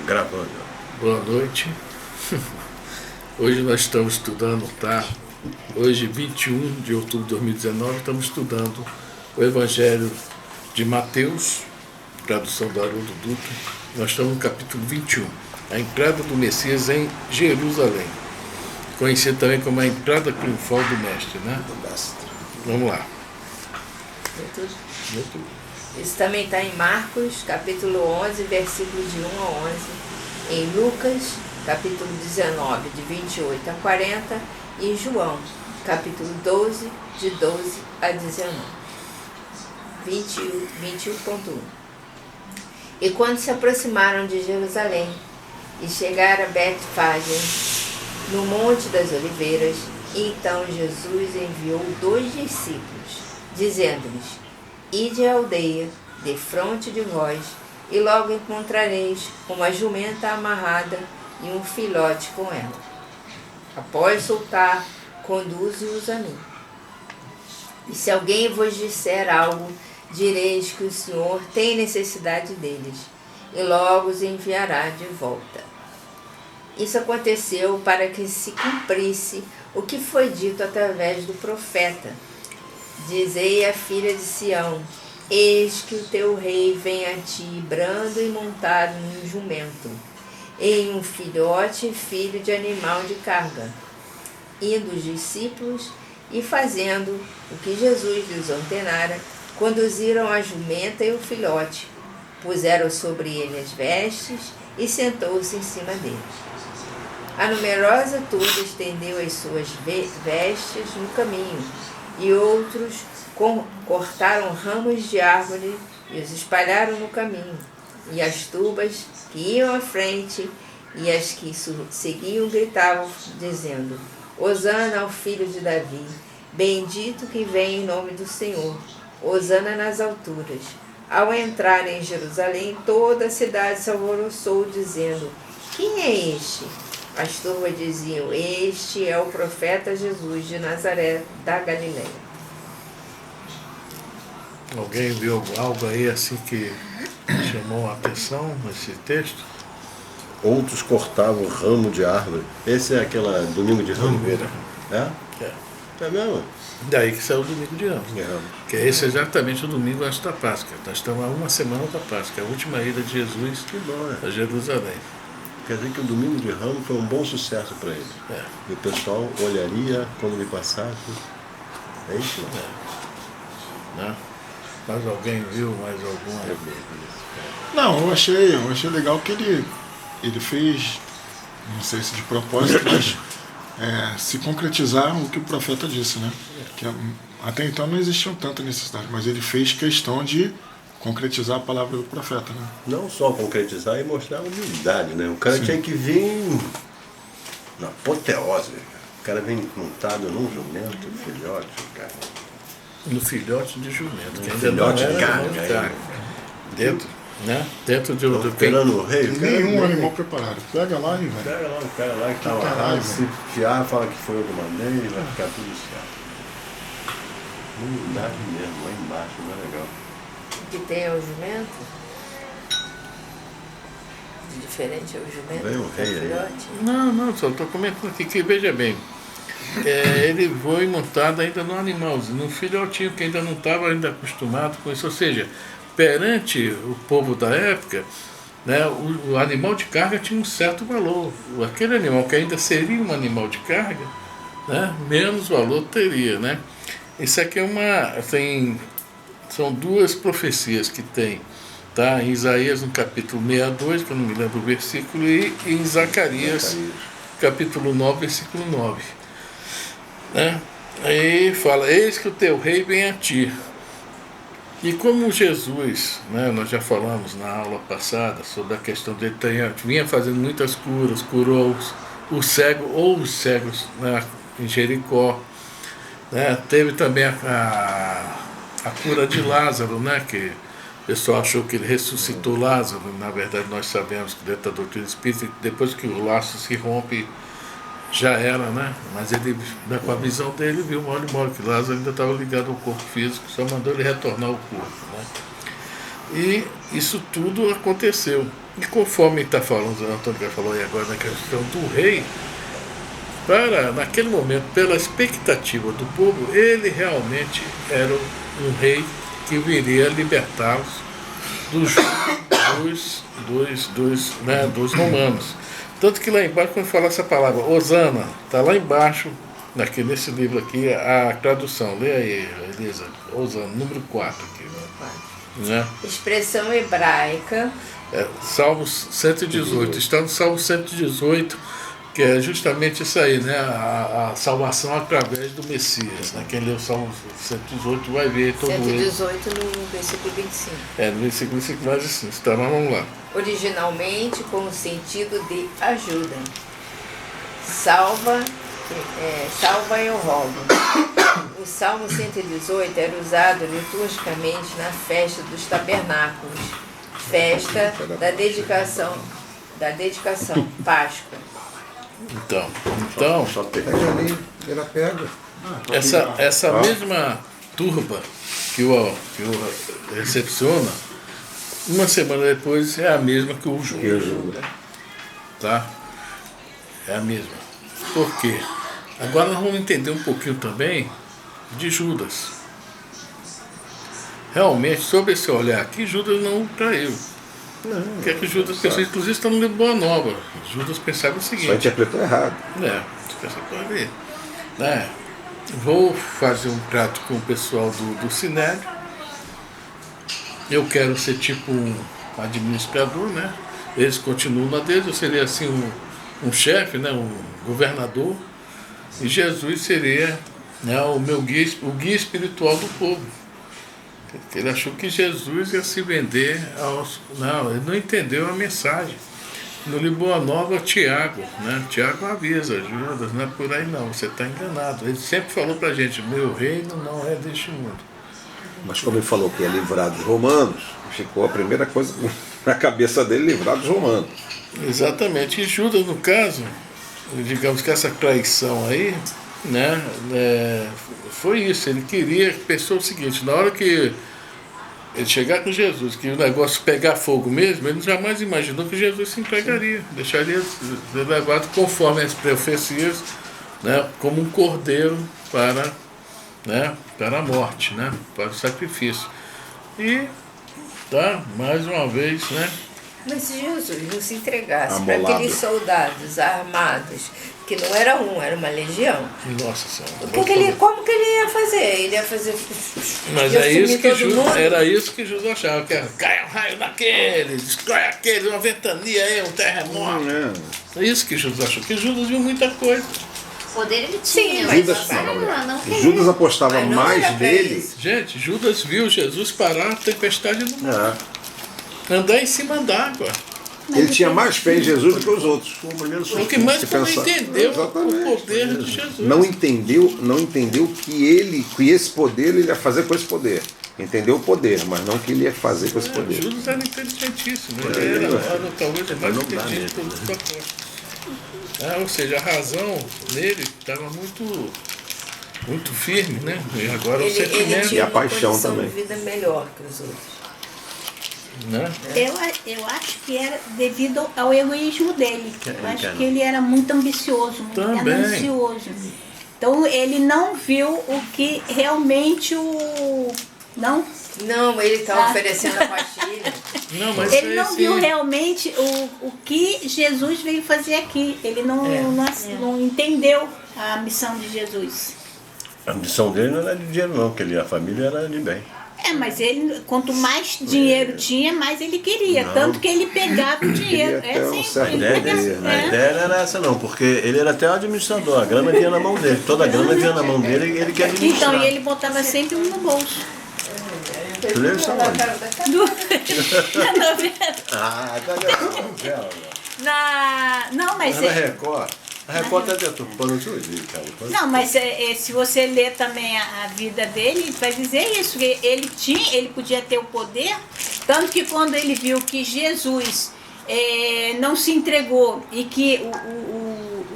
Gravando. Boa noite. Hoje nós estamos estudando, tá? Hoje, 21 de outubro de 2019, estamos estudando o Evangelho de Mateus, tradução do Haroldo Dutra. Nós estamos no capítulo 21, a entrada do Messias em Jerusalém, conhecido também como a entrada triunfal do Mestre, né? Vamos lá. Isso também está em Marcos, capítulo 11, versículos de 1 a 11, em Lucas, capítulo 19, de 28 a 40, e em João, capítulo 12, de 12 a 19. 21.1. E quando se aproximaram de Jerusalém e chegaram a Betfagé, no Monte das Oliveiras, então Jesus enviou 2 discípulos, dizendo-lhes: Ide à aldeia, defronte de vós, e logo encontrareis uma jumenta amarrada e um filhote com ela. Após soltar, conduze-os a mim. E se alguém vos disser algo, direis que o Senhor tem necessidade deles, e logo os enviará de volta. Isso aconteceu para que se cumprisse o que foi dito através do profeta. Dizei à filha de Sião: eis que o teu rei vem a ti, brando e montado num jumento, em um filhote, filho de animal de carga. Indo os discípulos e fazendo o que Jesus lhes ordenara, conduziram a jumenta e o filhote, puseram sobre ele as vestes e sentou-se em cima deles. A numerosa turba estendeu as suas vestes no caminho, e outros cortaram ramos de árvore e os espalharam no caminho. E as turbas que iam à frente e as que seguiam gritavam, dizendo: Hosana ao filho de Davi, bendito que vem em nome do Senhor, Hosana nas alturas. Ao entrar em Jerusalém, toda a cidade se alvoroçou, dizendo: Quem é este? As turmas diziam: Este é o profeta Jesus de Nazaré da Galileia. Alguém viu algo aí assim que chamou a atenção nesse texto? Outros cortavam ramo de árvore. Esse é aquela domingo de ramo? É? É mesmo? Daí que saiu o domingo de Ramos. Que é esse exatamente o domingo antes da Páscoa. Nós estamos há uma semana da Páscoa, a última ida de Jesus a Jerusalém. Quer dizer que o domingo de Ramos foi um bom sucesso para ele. E o pessoal olharia quando ele passasse. É isso? Né? Mas alguém viu mais alguma? Não, eu achei legal que ele fez, não sei se de propósito, mas se concretizar o que o profeta disse, né? Que até então não existia tanta necessidade, mas ele fez questão de concretizar a palavra do profeta, né? Não só concretizar e mostrar a humildade, né? O cara tinha que vir na apoteose. O cara vem montado num jumento, filhote, cara. No filhote de jumento, que ainda filhote não era de animal de carne. Dentro, né? Dentro do esperando o rei. Nenhum animal preparado. Pega lá e vai. Pega lá o cara lá que tá lá, se fiar, fala que foi eu que mandei, vai ficar tudo certo. Humildade mesmo, lá embaixo, não é legal. Que tem o jumento? De diferente ao jumento? Vem o rei aí. Não, só estou comentando aqui que veja bem. Ele foi montado ainda no animalzinho, no filhotinho que ainda não estava ainda acostumado com isso. Ou seja, perante o povo da época, né, o animal de carga tinha um certo valor. Aquele animal que ainda seria um animal de carga, né, menos valor teria, né? Isso aqui são 2 profecias que tem, tá? Em Isaías, no capítulo 62, que eu não me lembro o versículo, e em Zacarias, capítulo 9, versículo 9. Né? Aí fala: eis que o teu rei vem a ti. E como Jesus, né, nós já falamos na aula passada sobre a questão dele, vinha fazendo muitas curas, curou o cego ou os cegos, né, em Jericó, né? Teve também a cura de Lázaro, né, que o pessoal achou que ele ressuscitou Lázaro. Na verdade, nós sabemos que dentro da doutrina espírita, depois que o laço se rompe, já era, né? Mas ele, com a visão dele, viu mole que Lázaro ainda estava ligado ao corpo físico, só mandou ele retornar ao corpo, né? E isso tudo aconteceu. E conforme está falando, o Antônio já falou aí agora na questão do rei, naquele momento, pela expectativa do povo, ele realmente era um rei que viria libertá-los dos romanos. Tanto que lá embaixo, quando fala essa palavra, Hosana, está lá embaixo, nesse livro aqui, a tradução. Lê aí, Elisa. Hosana, número 4 aqui. Né? Expressão hebraica. Salmos 118. Está no Salmo 118, que é justamente isso aí, né? A salvação através do Messias. Né? Quem lê o Salmo 118 vai ver todo 118 no versículo 25. No versículo 25, mas assim, está lá, vamos lá. Originalmente com o sentido de ajuda. Salva eu rogo. O Salmo 118 era usado liturgicamente na festa dos tabernáculos, festa da dedicação, Páscoa. Então Só pega ali, ela pega. essa mesma turba que o recepciona, uma semana depois é a mesma que o julga. Tá? É a mesma. Por quê? Agora nós vamos entender um pouquinho também de Judas. Realmente, sob esse olhar aqui, Judas não traiu. O que é que Judas pensou? Inclusive está no livro Boa Nova. Judas pensava o seguinte. Só interpretou errado. Você pode ver. Vou fazer um trato com o pessoal do Sinédrio. Eu quero ser tipo um administrador, né? Eles continuam na deles, eu seria assim um chefe, né? Um governador. E Jesus seria, né, o guia espiritual do povo. Ele achou que Jesus ia se vender aos... Não, ele não entendeu a mensagem. No livro Boa Nova, Tiago, né? Tiago avisa, Judas, não é por aí não, você está enganado. Ele sempre falou para a gente, meu reino não é deste mundo. Mas como ele falou que ia livrar dos romanos, ficou a primeira coisa na cabeça dele, livrar dos romanos. Exatamente. E Judas, no caso, digamos que essa traição aí, né, foi isso. Ele pensou o seguinte, na hora que ele chegar com Jesus, que o negócio pegar fogo mesmo, ele jamais imaginou que Jesus se entregaria, deixaria ser levado conforme as profecias, né, como um cordeiro para a morte, né, para o sacrifício. E, mais uma vez, né? Mas se Jesus não se entregasse para Amolado. aqueles soldados armados, que não era era uma legião, Nossa Senhora. como que ele ia fazer? Ele ia fazer... Mas ia isso sumir que todo mundo? era isso que Judas achava, que era, cai um raio daquele, destrói aquele, uma ventania aí, um terremoto. É isso que Judas achou, que Judas viu muita coisa. Poder ele tinha, Sim, mas não queria. Judas apostava Mas não mais era pra nele. isso. Gente, Judas viu Jesus parar a tempestade do mar, andar em cima d'água. Ele tinha mais fé em Jesus do que os outros. O que mais quando entendeu Exatamente. o poder de Jesus. Não entendeu que esse poder ele ia fazer com esse poder. Entendeu o poder, mas não que ele ia fazer com esse poder. Judas era inteligentíssimo, ele era talvez o mais inteligente de todos os apóstolos. Ou seja, a razão nele estava muito firme, né? E agora o Ele sentimento, tinha E a uma paixão condição também. de vida melhor que os outros. né? Eu acho que era devido ao egoísmo dele. Eu acho que ele era muito ambicioso, muito Também. ganancioso. Então ele não viu o que realmente Não? Não, ele está Ah. oferecendo a pastilha. Não, mas Ele não esse- viu realmente o que Jesus veio fazer aqui. Ele não entendeu a missão de Jesus. A missão dele não era de dinheiro não, porque a família era de bem. Mas ele, quanto mais dinheiro tinha, mais ele queria. Tanto que ele pegava o dinheiro. Queria ter um Assim, certo ele ideia pegava- dele, A ideia não era essa não, porque ele era até o administrador, a grana vinha na mão dele, toda a grana vinha na mão dele e ele que administrar. Então, e ele botava sempre um no bolso. Tu leu isso aonde? Na novela. Ah, cadê essa novela? Não, mas... Era Record. A Record tá deturpando tudo, cara. Não, mas se você ler também a vida dele, vai dizer isso, que ele podia ter o poder, tanto que quando ele viu que Jesus não se entregou e que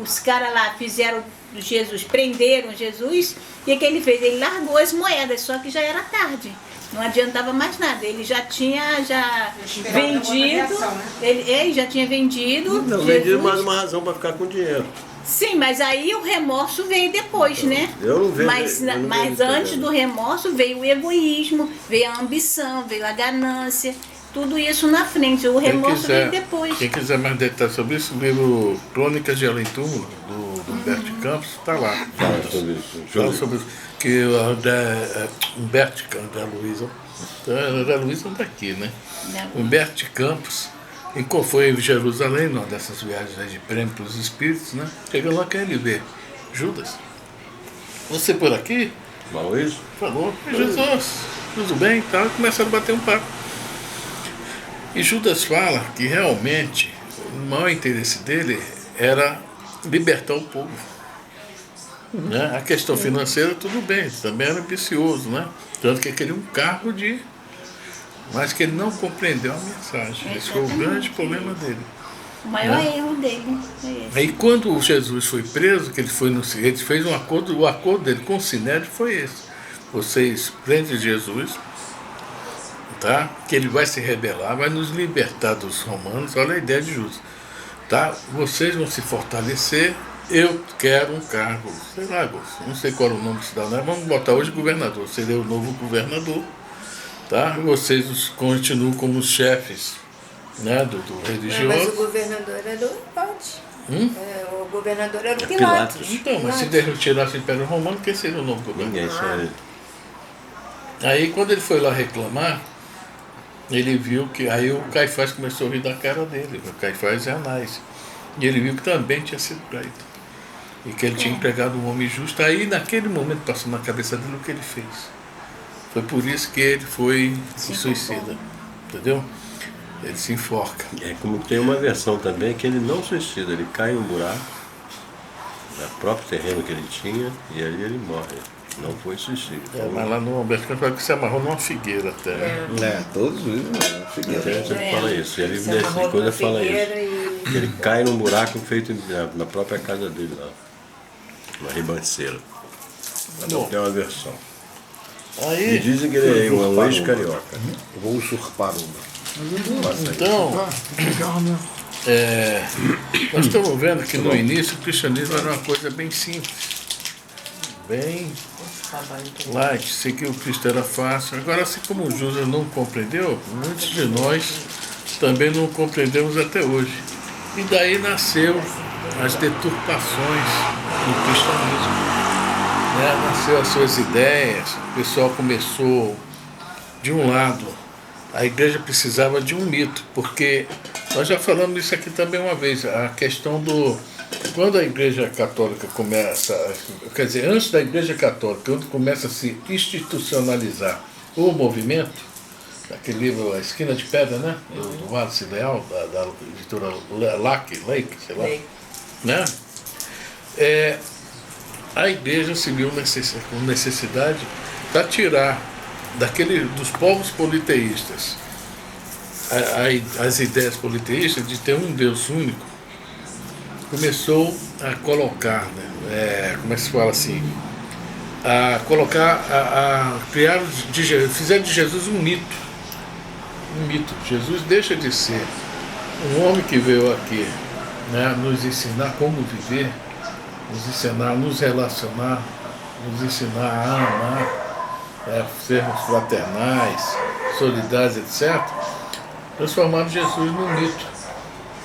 os caras lá fizeram Jesus, prenderam Jesus, e o que ele fez? Ele largou as moedas, só que já era tarde. Não adiantava mais nada. Ele já tinha vendido. Ele já tinha vendido. Não, Jesus. vendido mais uma razão para ficar com dinheiro. Sim, mas aí o remorso veio depois, né? Eu não vejo. Mas eu não mas vejo antes isso, do remorso veio o egoísmo, veio a ambição, veio a ganância. Tudo isso na frente. O remorso veio depois. Quem quiser mais detalhes sobre isso, o livro Crônicas de Além Túmulo, do Humberto Campos, está lá. Fala sobre isso. Fala sobre isso. Que Humberto Campos, a Luísa não está aqui, né? Humberto Campos foi em Jerusalém, numa dessas viagens aí de prêmio para os espíritos, né? Chegou lá, quer ele ver Judas. Você por aqui? Falou isso? Falou, Jesus, tudo bem e tal, e começaram a bater um papo. E Judas fala que realmente o maior interesse dele era libertar o povo. Né? A questão financeira, tudo bem, ele também era ambicioso, né? Tanto que ele queria um carro mas que ele não compreendeu a mensagem. Esse foi o grande problema dele. O maior erro dele foi esse. Aí quando Jesus foi preso, que ele fez um acordo, o acordo dele com o Sinédrio foi esse. Vocês prendem Jesus, tá? Que ele vai se rebelar, vai nos libertar dos romanos. Olha a ideia de Judas, tá? Vocês vão se fortalecer. Eu quero um cargo, sei lá, não sei qual é o nome do cidadão, vamos botar hoje governador, seria o novo governador, tá? Vocês continuam como os chefes, né, do religioso. Mas o governador era do Pilatos. O governador era o Pilatos. Pilatos. Então, mas se retirasse o Império Romano, quem seria o novo governador? Ninguém sabe. Aí quando ele foi lá reclamar, ele viu que aí o Caifás começou a rir da cara dele, o Caifás é Anás. E ele viu que também tinha sido traído. E que ele tinha empregado um homem justo. Aí naquele momento passou na cabeça dele o que ele fez. Foi por isso que ele foi se suicida. Entendeu? Ele se enforca. É como tem uma versão também que ele não suicida, ele cai em um buraco, no próprio terreno que ele tinha, e ali ele morre. Não foi suicídio. Mas lá no Humberto Campos fala que se amarrou numa figueira até. Né? Todos os Até você fala isso. E ele nessa coisa fala isso. Que ele cai num buraco feito na própria casa dele lá. Uma ribanceira. Não tem uma versão. E Aí, dizem que ele é um ex-carioca. Eu vou usurpar uma. então, nós estamos vendo que no início o cristianismo era uma coisa bem simples. Bem light, seguir o Cristo era fácil. Agora, assim como o Judas não compreendeu, muitos de nós também não compreendemos até hoje. E daí nasceu as deturpações do cristianismo. Né? Nasceu as suas ideias, o pessoal começou, de um lado, a igreja precisava de um mito, porque nós já falamos isso aqui também uma vez, a questão do... Quando a Igreja Católica começa, quer dizer, antes da Igreja Católica, quando começa a se institucionalizar o movimento, aquele livro A Esquina de Pedra, né? Do Wallace Leal, da editora Lake, sei lá, né? A Igreja se viu com necessidade para tirar dos povos politeístas as ideias politeístas de ter um Deus único. Começou a colocar, né, como é que se fala assim, a colocar, criar, fizeram de Jesus um mito. Jesus deixa de ser um homem que veio aqui, né, nos ensinar como viver, nos ensinar a nos relacionar, nos ensinar a amar, sermos fraternais, solidários, etc. Transformaram Jesus num mito.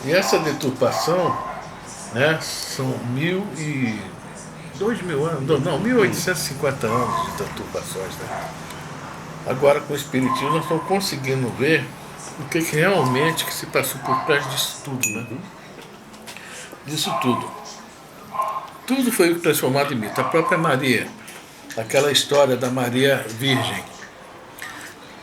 E essa deturpação, né, são 1850 anos de deturpações. Né? Agora, com o Espiritismo, nós estamos conseguindo ver o que realmente que se passou por trás disso tudo. Né? Disso tudo. Tudo foi transformado em mito. A própria Maria, aquela história da Maria Virgem.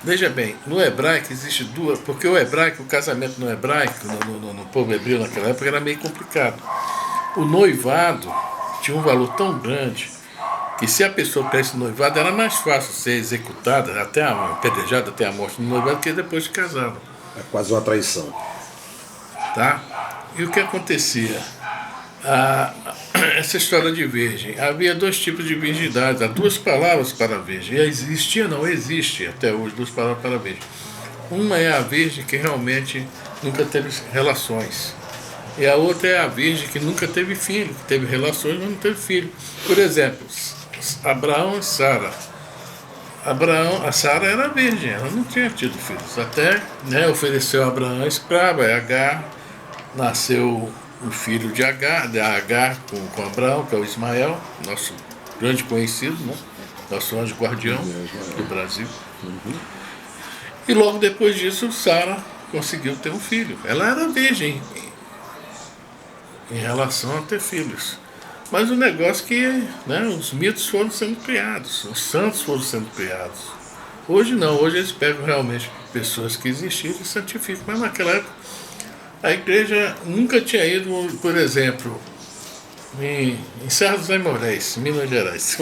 Veja bem, no hebraico existe duas, porque o casamento no hebraico, no povo hebreu naquela época, era meio complicado. O noivado tinha um valor tão grande que se a pessoa tivesse noivado, era mais fácil ser executada, até apedrejada até a morte no noivado, que depois de casado. É quase uma traição. Tá? E o que acontecia? essa história de virgem. Havia dois tipos de virgindade, há duas palavras para virgem. Existe até hoje duas palavras para virgem. Uma é a virgem que realmente nunca teve relações. E a outra é a virgem que nunca teve filho, que teve relações, mas não teve filho. Por exemplo, Abraão e Sara. A Sara era virgem, ela não tinha tido filhos. Até ofereceu a Abraão a escrava, e Agar, nasceu o filho de Agar com Abraão, que é o Ismael, nosso grande conhecido, né? Nosso anjo guardião do Brasil. E logo depois disso, Sara conseguiu ter um filho. Ela era virgem em relação a ter filhos. Mas o negócio é que os mitos foram sendo criados, os santos foram sendo criados. Hoje não, hoje eles pegam realmente pessoas que existiram e santificam. Mas naquela época a igreja nunca tinha ido, por exemplo, em Serra dos Aimorés, Minas Gerais.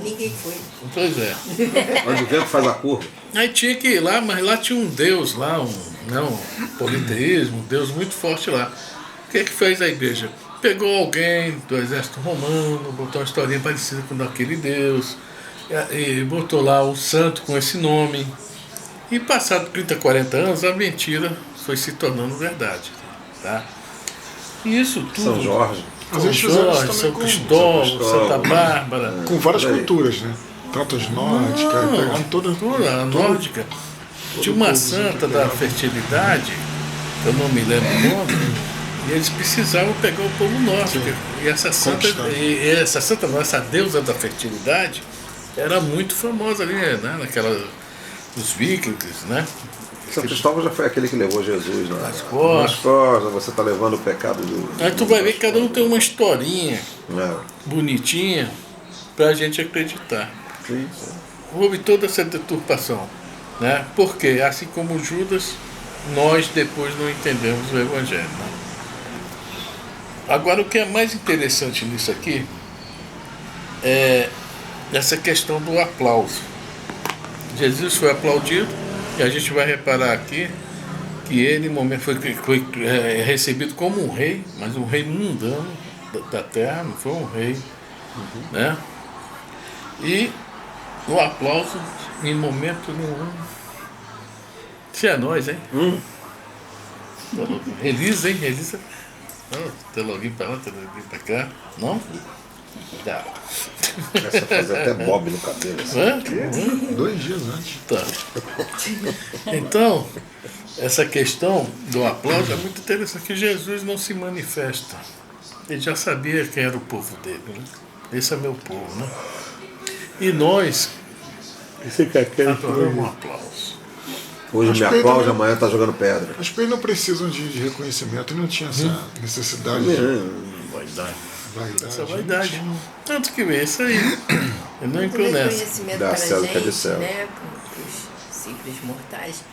Ninguém foi. Pois é. Onde o vento faz a curva. Aí tinha que ir lá, mas lá tinha um deus lá, um politeísmo, um deus muito forte lá. O que fez a igreja? Pegou alguém do exército romano, botou uma historinha parecida com daquele deus, e botou lá o santo com esse nome. E passado 30, 40 anos, a mentira foi se tornando verdade. Tá? E isso tudo. São Jorge. São Jorge, São Cristóvão, Santa Bárbara. Com várias culturas, né? Tanto as nórdicas, pegando toda a nórdica. Tinha uma santa da fertilidade, eu não me lembro o nome. E eles precisavam pegar o povo nórdico. E essa essa deusa da fertilidade era muito famosa ali, né? Os vikings, né? São Cristóvão já foi aquele que levou Jesus nas costas. Você está levando o pecado do. Aí tu vai ver que cada um tem uma historinha bonitinha para a gente acreditar. Sim. Houve toda essa deturpação, né? Porque, assim como Judas, nós depois não entendemos o Evangelho. Né? Agora, o que é mais interessante nisso aqui é essa questão do aplauso. Jesus foi aplaudido e a gente vai reparar aqui que ele, no momento, foi recebido como um rei, mas um rei mundano da terra, não foi um rei, né? E o aplauso, em momento nenhum. Se é nós, hein? Elisa, hein? Elisa. Tem login pra lá, tem login pra cá. Não? Dá. Essa faz até bob no cabelo. Assim. 2 dias antes. Tá. Então, essa questão do aplauso é muito interessante, que Jesus não se manifesta. Ele já sabia quem era o povo dele. Né? Esse é meu povo, né? E nós adoramos um aplauso. Hoje me aplaude, amanhã está jogando pedra. Acho que eles não precisam de reconhecimento, ele não tinha essa necessidade Vaidade. Essa de vaidade. Tanto que vê isso aí. Ele não entrou nessa. Reconhecimento Dá para a céu que é de gente, céu. né, para os simples mortais,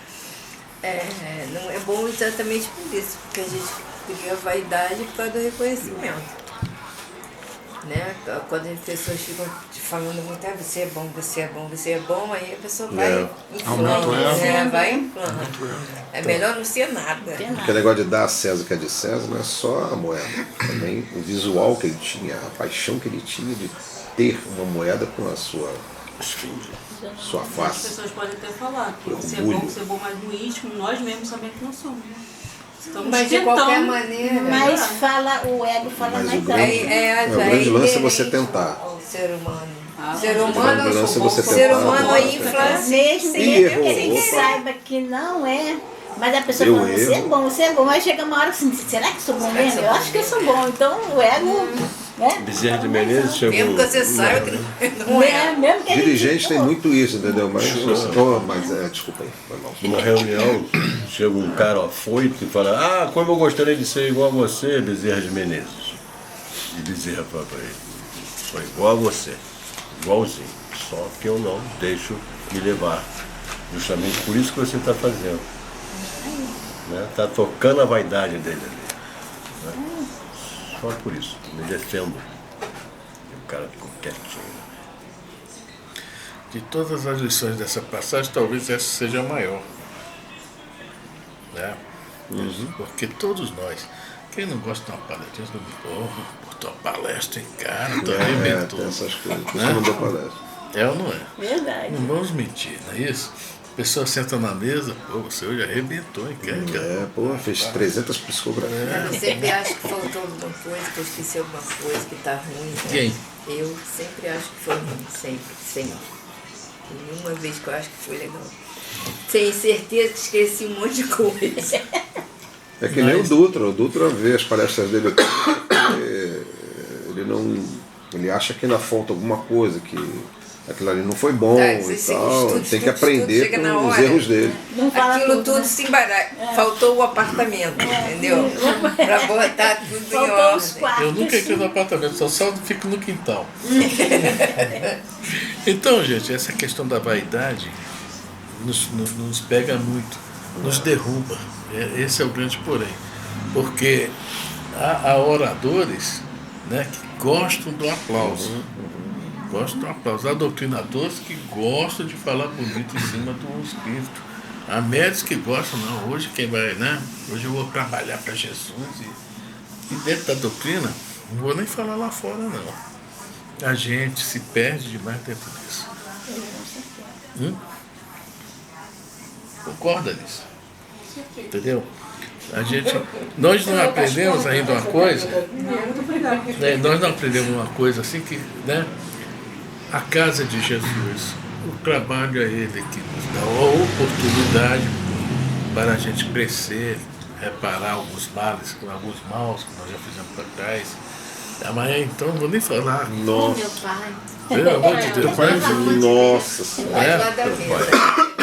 não é bom exatamente por isso, porque a gente cria vaidade por causa do reconhecimento. Né? Quando as pessoas ficam te falando muito, você é bom, você é bom, você é bom, aí a pessoa vai inflando, vai inflando. É melhor não ser nada. Porque o negócio de dar a César o que é de César não é só a moeda, também o visual que ele tinha, a paixão que ele tinha de ter uma moeda com a sua face. As pessoas podem até falar que ser bom, mas no íntimo nós mesmos sabemos que não somos. Mas de qualquer maneira. Mas o ego fala mais alto. O grande lance é você tentar. O ser humano. O grande lance é você tentar. Ser humano infla. Mesmo que a gente saiba que não é. Mas a pessoa fala, você é bom. Aí chega uma hora assim, será que sou bom mesmo? Eu acho que eu sou bom. Então o ego. Né? Bezerra de Menezes chegou. Mesmo que você saiba que não é. Mesmo que a gente Dirigentes tem muito isso, entendeu? Mas desculpa aí. Numa reunião, chega um cara afoito e fala: como eu gostaria de ser igual a você, Bezerra de Menezes. E Bezerra fala para ele: sou igual a você, igualzinho, só que eu não deixo me levar. Justamente por isso que você está fazendo. Está tocando a vaidade dele ali. Né? Só por isso, me defendo. E o cara ficou quietinho. De todas as lições dessa passagem, talvez essa seja a maior. Né? Porque todos nós Quem não gosta de uma palestra? Botou uma palestra em cara, tu arrebentou. Tem essas coisas. Por isso Né? que eu não dou palestra. É ou não é? Verdade. Não vamos mentir, não é isso? A pessoa senta na mesa, pô, você hoje arrebentou, hein, cara? Fez 300 psicografias. Eu sempre acho que faltou alguma coisa, que eu esqueci alguma coisa, que tá ruim. Né? Quem? Eu sempre acho que foi ruim, sempre. Nenhuma vez que eu acho que foi legal. Tenho certeza que esqueci um monte de coisa. É que nem o Dutra vê as palestras dele aqui, ele acha que ainda falta alguma coisa, que aquilo ali não foi bom e tal, tem que aprender com os erros dele. Aquilo tudo se embaraça. Faltou o apartamento, entendeu? Pra botar tudo em ordem. Eu nunca entrei no apartamento, só fico no quintal. Então, gente, essa questão da vaidade nos pega muito, nos derruba. Esse é o grande porém. Porque há oradores, né, que gostam do aplauso. Gostam do aplauso. Há doutrinadores que gostam de falar bonito em cima do Espírito. Há médicos que gostam, não, hoje quem vai, né? Hoje eu vou trabalhar para Jesus. E dentro da doutrina, não vou nem falar lá fora, não. A gente se perde demais dentro disso. Concorda nisso? Entendeu? Nós não aprendemos ainda uma coisa, né? Nós não aprendemos uma coisa assim que, né? A casa de Jesus, o trabalho é Ele que nos dá a oportunidade para a gente crescer, reparar alguns males, alguns maus que nós já fizemos para trás. Amanhã então não vou nem falar. Nossa. Meu pai. Pelo amor de Deus. Nossa Senhora. Vai lá da mesa.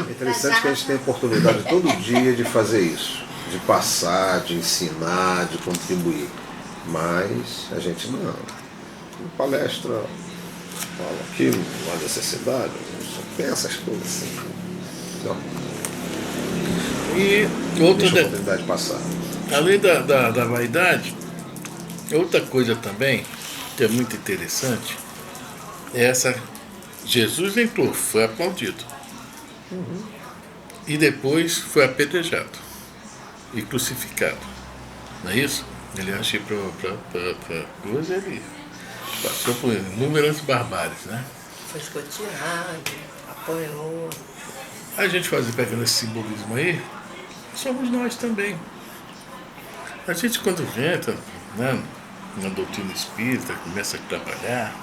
É interessante que a gente tem a oportunidade todo dia de fazer isso, de passar, de ensinar, de contribuir. Mas a gente não. Em palestra fala aquilo, não há necessidade, só pensa as coisas assim. Então, E outra deixa a oportunidade passar. além da vaidade, outra coisa também, que é muito interessante, é essa. Jesus entrou, foi aplaudido. E depois foi apedrejado e crucificado. Não é isso? Ele acha para cruz, ele passou por inúmeras barbáries, né? Foi escoteado, apanhou. A gente pegando esse simbolismo aí, somos nós também. A gente quando entra, né, na doutrina espírita, começa a trabalhar,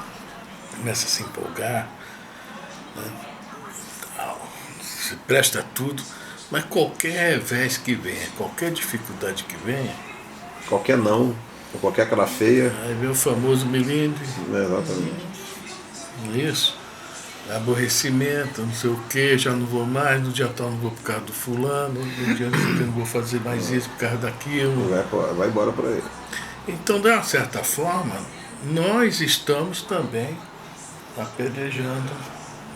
começa a se empolgar, né, se presta tudo, mas qualquer revés que venha, qualquer dificuldade que venha, Qualquer não, ou qualquer cara feia. aí vem o famoso melindre, Exatamente. não é isso? Aborrecimento, não sei o que, já não vou mais, no dia tal não vou por causa do fulano, no dia não sei o que, não vou fazer mais isso por causa daquilo. Vai embora por aí. Então, de uma certa forma, nós estamos também apedrejando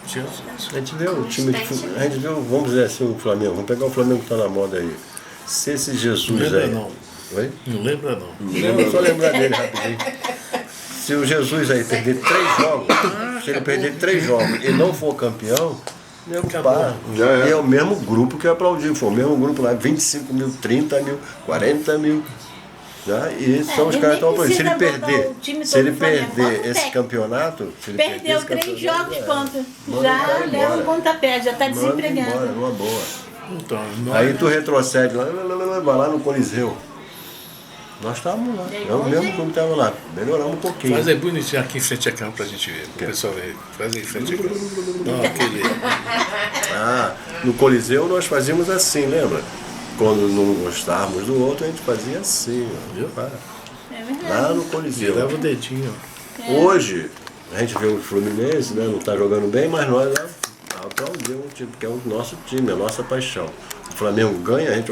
Jesus. A gente vê o time de futebol, a gente vê, vamos dizer assim, o Flamengo. Vamos pegar o Flamengo que está na moda aí. Se esse Não Jesus lembra aí. não. Oi? Não lembra não. Não, só lembrar dele rapidinho. Se o Jesus aí perder 3 jogos, se ele perder 3 jogos e não for campeão, nego para. Já é. E é o mesmo grupo que aplaudiu. Foi o mesmo grupo lá, 25 mil, 30 mil, 40 mil. Né? E são os caras que estão aplaudindo. Se ele perder, se ele perder esse campeonato, se ele perder Perdeu esse 3 campeonato, jogos, é. ponto. Manda Já o cara leva embora. um pontapé, já está Manda embora, desempregado. numa boa. Então, Aí tu retrocede lá, vai lá no Coliseu. Nós estávamos lá. É o mesmo clube que estava lá. Melhoramos um pouquinho. faz aí bonitinho aqui em frente à câmera pra gente ver. O pessoal ver. Faz aí em frente à câmera. Não, aquele. Ah, no Coliseu nós fazíamos assim, lembra? Quando não gostávamos do outro, a gente fazia assim, ó, viu? É verdade. Lá no Coliseu. Leva o dedinho. Hoje, a gente vê o Fluminense, né? Não está jogando bem, mas nós aplaudimos o time, porque é o nosso time, é a nossa paixão. O Flamengo ganha, a gente.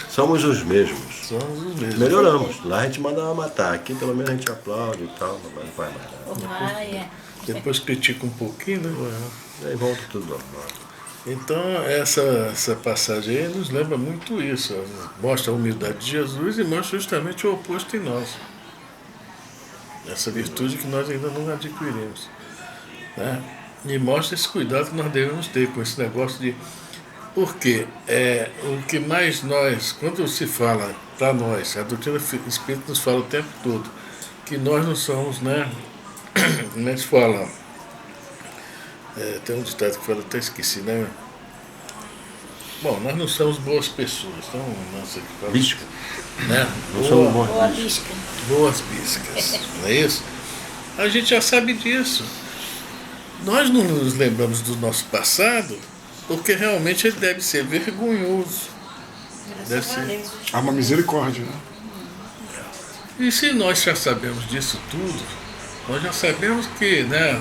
Somos os mesmos. Somos os mesmos. Melhoramos. Lá a gente mandava matar. Aqui pelo menos a gente aplaude e tal, mas não vai mais nada. Vai, é. Depois critica um pouquinho, né? Aí volta tudo normal. Então, essa passagem aí nos lembra muito isso. Mostra a humildade de Jesus e mostra justamente o oposto em nós. Essa virtude que nós ainda não adquirimos. Né? E mostra esse cuidado que nós devemos ter com esse negócio de Porque o que mais nós, quando se fala para nós, a doutrina espírita nos fala o tempo todo, que nós não somos, né? Mas fala, tem um ditado que fala, até esqueci, né? Bom, nós não somos boas pessoas, então não sei o que fala. Bisca. Né? Não somos Boa bisca. Boas biscas, não é isso? A gente já sabe disso. Nós não nos lembramos do nosso passado porque realmente ele deve ser vergonhoso. Deve ser. Há uma misericórdia, né? E se nós já sabemos disso tudo, nós já sabemos que, né,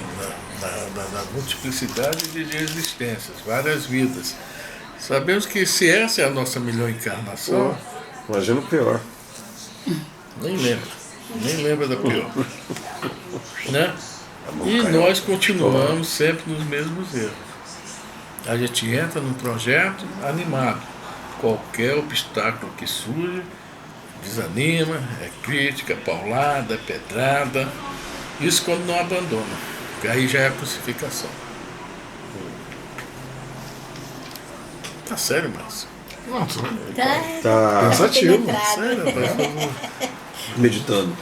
na multiplicidade de existências, várias vidas, sabemos que se essa é a nossa melhor encarnação, Imagina o pior. nem lembra da pior. Né? E nós continuamos sempre nos mesmos erros. A gente entra num projeto animado. Qualquer obstáculo que surge, desanima, é crítica, é paulada, é pedrada. Isso quando não abandona, porque aí já é a crucificação. Tá sério, Márcio? Não, Tá pensativo. Sério, mas Meditando.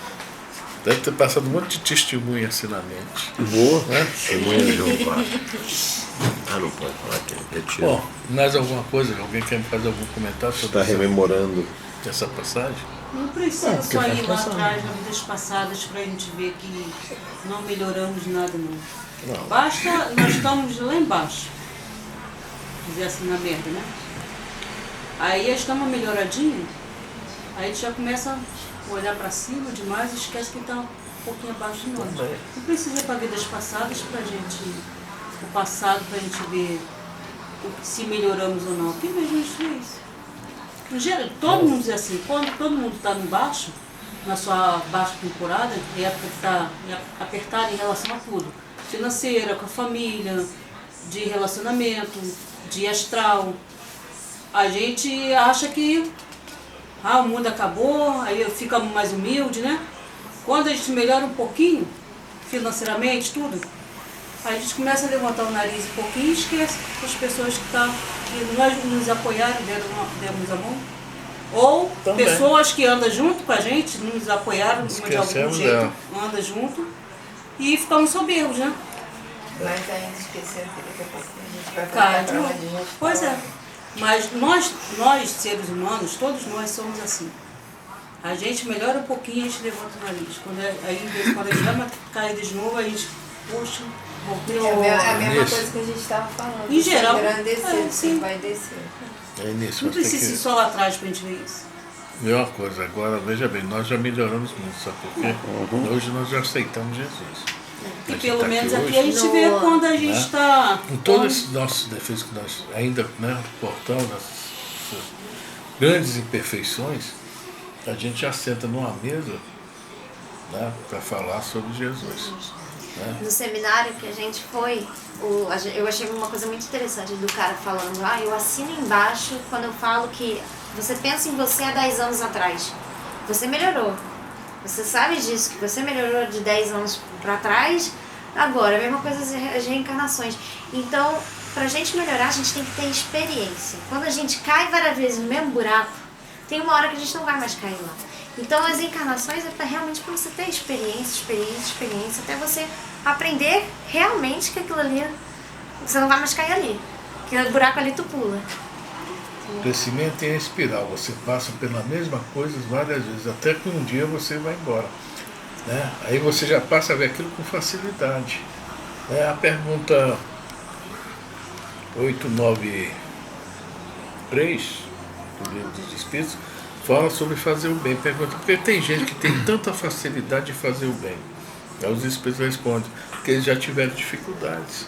deve ter passado um monte de testemunha assim na mente. Boa. Testemunha de Jeová. Não pode falar aqui. Retira. Bom, mais alguma coisa? Alguém quer fazer algum comentário sobre Está rememorando. essa passagem? Não precisa só ir lá atrás, nas vidas passadas, para a gente ver que não melhoramos nada, não. Basta, nós estamos lá embaixo. Dizer assim, na merda, né? Aí a gente dá uma melhoradinha, aí a gente já começa a olhar para cima demais e esquece que está um pouquinho abaixo de nós. Não precisa ir para vidas passadas para a gente, o passado, para a gente ver se melhoramos ou não. Aqui mesmo a gente vê isso. No geral, todo mundo diz assim, quando todo mundo está no baixo, na sua baixa temporada, é apertado em relação a tudo. Financeira, com a família, de relacionamento, de astral. A gente acha que o mundo acabou, aí fica mais humilde, né? Quando a gente melhora um pouquinho, financeiramente, tudo, aí a gente começa a levantar o nariz um pouquinho e esquece as pessoas que nós nos apoiaram, demos a mão. Ou Também. pessoas que andam junto com a gente, nos apoiaram de algum Esquecemos jeito, dela. andam junto e ficamos soberbos, né? Mas ainda esquecendo que daqui a pouco a gente vai Cai voltar de para novo. onde a gente Pois falou. é. Mas nós, seres humanos, todos nós somos assim. A gente melhora um pouquinho e a gente levanta o nariz. Quando a gente dá uma caída de novo, a gente, poxa, voltei ao É a mesma Isso. coisa que a gente estava falando. Em geral, descer, sim. vai descer. É nisso, Não mas tem precisa ir que só lá atrás pra gente ver isso. ver uma coisa. Agora, veja bem, nós já melhoramos muito, sabe por quê? Hoje nós já aceitamos Jesus. E A gente pelo tá menos aqui aqui a hoje, gente vê quando a gente está. com todos esses nossos defeitos que nós ainda, né, portamos, essas grandes imperfeições, a gente já senta numa mesa, né, para falar sobre Jesus. Né? No seminário que a gente foi, eu achei uma coisa muito interessante do cara falando, eu assino embaixo quando eu falo que você pensa em você há 10 anos atrás. Você melhorou. Você sabe disso, que você melhorou de 10 anos para trás. Agora, a mesma coisa as reencarnações. Então, pra gente melhorar, a gente tem que ter experiência. Quando a gente cai várias vezes no mesmo buraco, tem uma hora que a gente não vai mais cair lá. Então, as encarnações é realmente para você ter experiência, até você aprender realmente que aquilo ali, você não vai mais cair ali. Aquele buraco ali tu pula. O crescimento é espiral, você passa pela mesma coisa várias vezes, até que um dia você vai embora. Né? Aí você já passa a ver aquilo com facilidade. A pergunta 893 do Livro dos Espíritos fala sobre fazer o bem. Pergunta, porque tem gente que tem tanta facilidade de fazer o bem. Aí os Espíritos respondem, porque eles já tiveram dificuldades.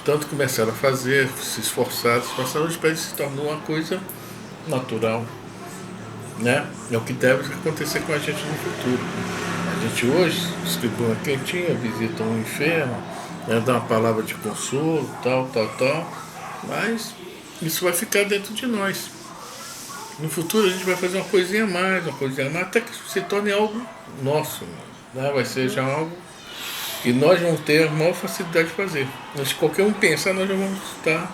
Tanto começaram a fazer, se esforçaram, hoje para isso se tornou uma coisa natural. Né? É o que deve acontecer com a gente no futuro. A gente hoje distribui uma quentinha, visita um enfermo, né, dá uma palavra de consolo, tal, mas isso vai ficar dentro de nós. No futuro a gente vai fazer uma coisinha a mais, até que se torne algo nosso. Né? Vai ser já algo que nós vamos ter a maior facilidade de fazer. Mas se qualquer um pensar, nós já vamos estar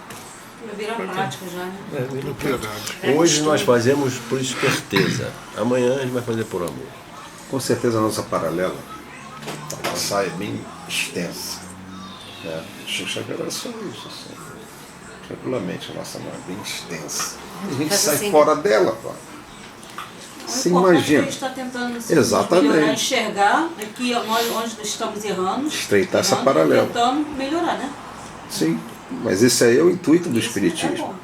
Vira prática já, né? Verdade. Hoje nós fazemos por esperteza, amanhã a gente vai fazer por amor. Com certeza a nossa paralela, a nossa é bem extensa. Né? Xuxa era só isso, assim. Tranquilamente, a nossa mão é bem extensa. A gente sai assim, fora dela, pô. Você imagina. A gente está tentando se Exatamente. melhorar, enxergar aqui onde nós estamos errando. Estreitar essa paralela. Tentando melhorar, né? Sim, mas esse aí é o intuito do Isso Espiritismo. é bom.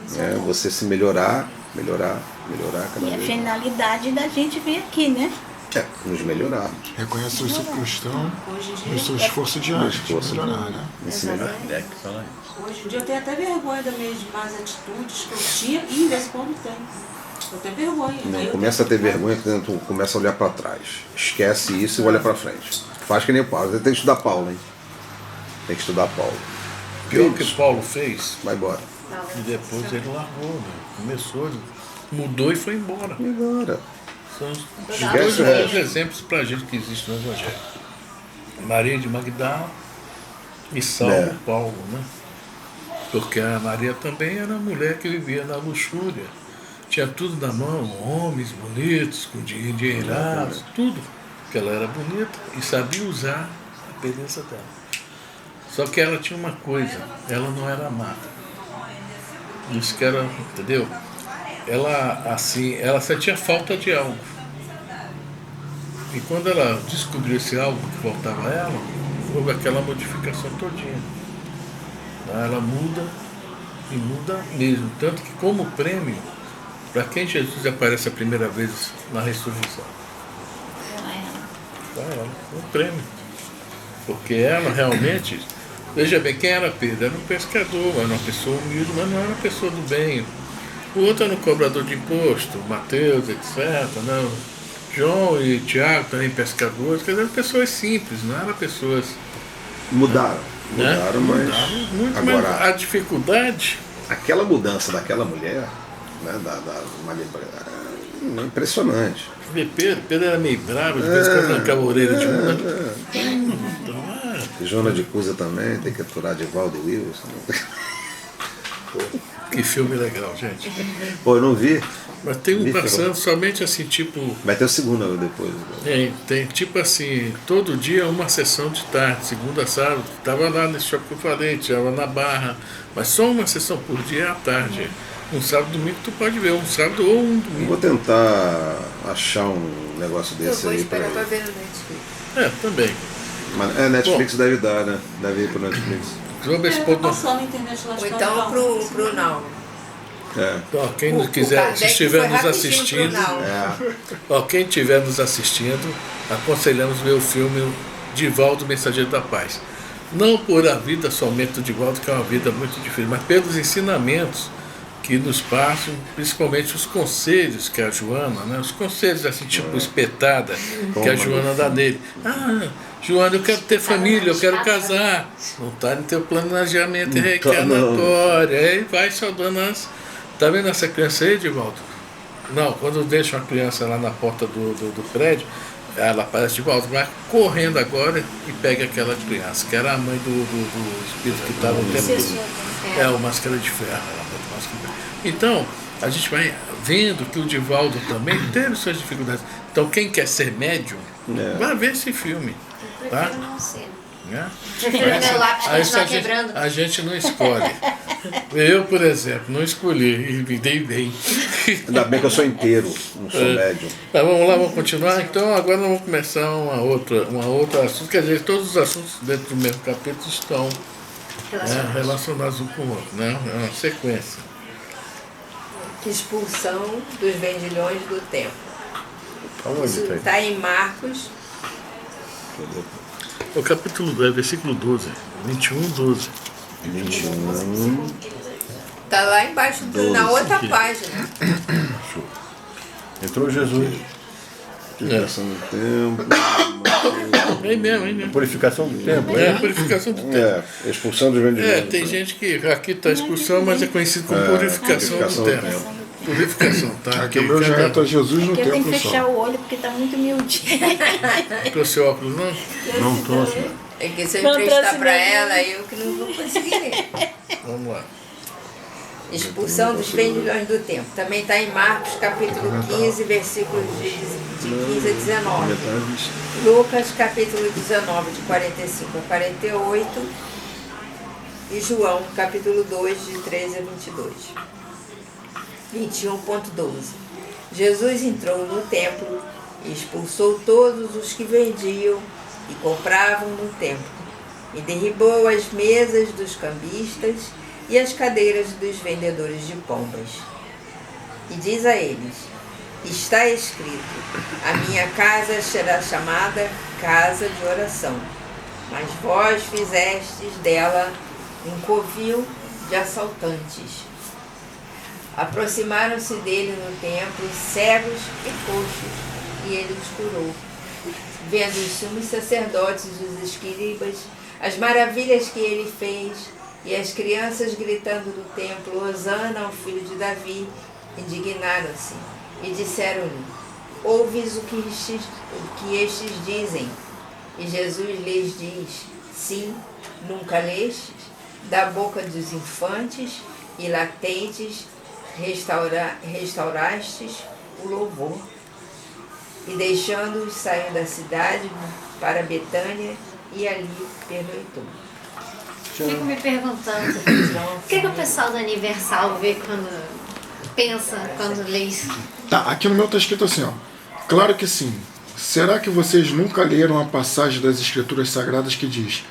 Isso É você se melhorar cada E a vez mais. finalidade da gente vir aqui, né? É, nos melhorar. Reconhece o seu cristão Hoje em e o dia, seu esforço diário de Esforço melhorar, né? Se melhorar. É que fala isso. hoje em dia eu tenho até vergonha das minhas más atitudes que eu tinha e desse quando tenho. Eu tenho vergonha. Não, Aí eu começa a ter tento- vergonha quando tu começa a olhar para trás. Esquece isso e olha para frente. Faz que nem Paulo. Você tem que estudar Paulo, hein? Tem que estudar Paulo. Pior que Paulo fez, Vai embora. e depois ele largou, né? Começou, ele mudou e foi embora. E agora? São os Esquece dois o maiores resto. exemplos para a gente que existe no Evangelho. Maria de Magdala e Saulo É. Paulo, né? Porque a Maria também era uma mulher que vivia na luxúria. Tinha tudo na mão, homens bonitos, com endinheirados, tudo. Porque ela era bonita e sabia usar a beleza dela. Só que ela tinha uma coisa, ela não era amada. Isso que era, entendeu? Ela, assim, ela sentia falta de algo. E quando ela descobriu esse algo que faltava a ela, houve aquela modificação todinha. Ela muda, e muda mesmo. Tanto que como prêmio, para quem Jesus aparece a primeira vez na ressurreição? Para ela, um prêmio. Porque ela realmente, veja bem, quem era Pedro? Era um pescador, era uma pessoa humilde, mas não era uma pessoa do bem. O outro era um cobrador de imposto, Mateus, etc. Né? João e Tiago também pescadores, quer dizer, eram pessoas simples, não eram pessoas. Mudaram. Né? Mudaram, mas. Mudaram muito, Agora, mas a dificuldade. aquela mudança daquela mulher, né, Maria, é impressionante. Pedro era meio bravo, de vez em quando arrancava a orelha de um. Então, Jona de Cusa também, tem que aturar de Valdo e Wilson. que filme legal, gente. Pô, eu não vi. Mas tem um Vi, passando somente assim, tipo. Vai ter o segundo depois. Tem tipo assim, todo dia uma sessão de tarde, segunda a sábado. Estava lá nesse shopping que eu falei, estava na Barra, mas só uma sessão por dia à tarde. Um sábado e domingo tu pode ver, um sábado ou um domingo. Vou tentar achar um negócio Eu desse vou aí pra esperar para ele. ver no Netflix. Também. Mas Netflix deve dar, né? Deve ir pro Netflix. Vamos ver se Tá pode. passando na internet lá de Ou cada então um. pro Now. É. Ó, quem O quiser, Kardec se estiver foi nos rapidinho assistindo, pro Now. ó, quem estiver nos assistindo, aconselhamos ver o filme Divaldo, Mensageiro da Paz. Não por a vida somente do Divaldo, que é uma vida muito difícil, mas pelos ensinamentos que nos passam, principalmente os conselhos que a Joana, né? Os conselhos assim, tipo espetada, que a Joana dá nele. Joana, eu quero ter família, eu quero casar. Não está no teu planejamento reencarnatório. Aí vai só dando as. Tá vendo essa criança aí, Divaldo? Não, quando deixa uma criança lá na porta do prédio, ela aparece de volta, vai correndo agora e pega aquela criança, que era a mãe do espírito que estava o tempo todo. O Máscara de Ferro. Então, a gente vai vendo que o Divaldo também teve suas dificuldades. Então, quem quer ser médium, vai ver esse filme. Tá? Prefiro não ser. Né? Prefiro meu lápis continuar quebrando. A gente não escolhe. Eu, por exemplo, não escolhi e me dei bem. Ainda bem que eu sou inteiro, não sou médium. Tá, vamos lá, vamos continuar. Então, agora nós vamos começar uma outra assunto. Quer dizer, todos os assuntos dentro do mesmo capítulo estão relacionados um com o outro. Né? É uma sequência. Expulsão dos vendilhões do templo. Aonde Isso tem? está em Marcos. O capítulo versículo 12, 21, 12. 21. Está lá embaixo, na outra página. Entrou Jesus. Purificação do tempo. É mesmo. Purificação do tempo. É a purificação do tempo. Expulsão dos vendilhões. Tem gente que aqui está expulsão, mas é conhecido como purificação do tempo. Purificação, tá? Aqui o meu já entra Jesus no Porque eu tenho que templo fechar só. o olho porque tá muito miudinho. Trouxe óculos, não? Não trouxe. É que se eu Não emprestar trouxe para mesmo. ela, eu que não vou conseguir ler. Vamos lá. Expulsão dos vendilhões do templo. Também está em Marcos, capítulo 15, versículos de 15 a 19. Lucas, capítulo 19, de 45 a 48. E João, capítulo 2, de 13 a 22. 21.12. Jesus entrou no templo e expulsou todos os que vendiam e compravam no templo, e derribou as mesas dos cambistas e as cadeiras dos vendedores de pombas. E diz a eles: está escrito, a minha casa será chamada casa de oração, mas vós fizestes dela um covil de assaltantes. Aproximaram-se dele no templo cegos e coxos, e ele os curou. Vendo os sumos sacerdotes e os escribas as maravilhas que ele fez, e as crianças gritando do templo, Hosana ao filho de Davi, indignaram-se e disseram-lhe: ouves o que estes dizem? E Jesus lhes diz: sim, nunca lestes? Da boca dos infantes e latentes restaurastes o louvor. E deixando-os, saiu da cidade para Betânia e ali pernoitou. Fico me perguntando, o que o pessoal da Universal vê quando pensa, quando lê isso? Tá, aqui no meu está escrito assim, ó. Claro que sim. Será que vocês nunca leram a passagem das Escrituras Sagradas que diz: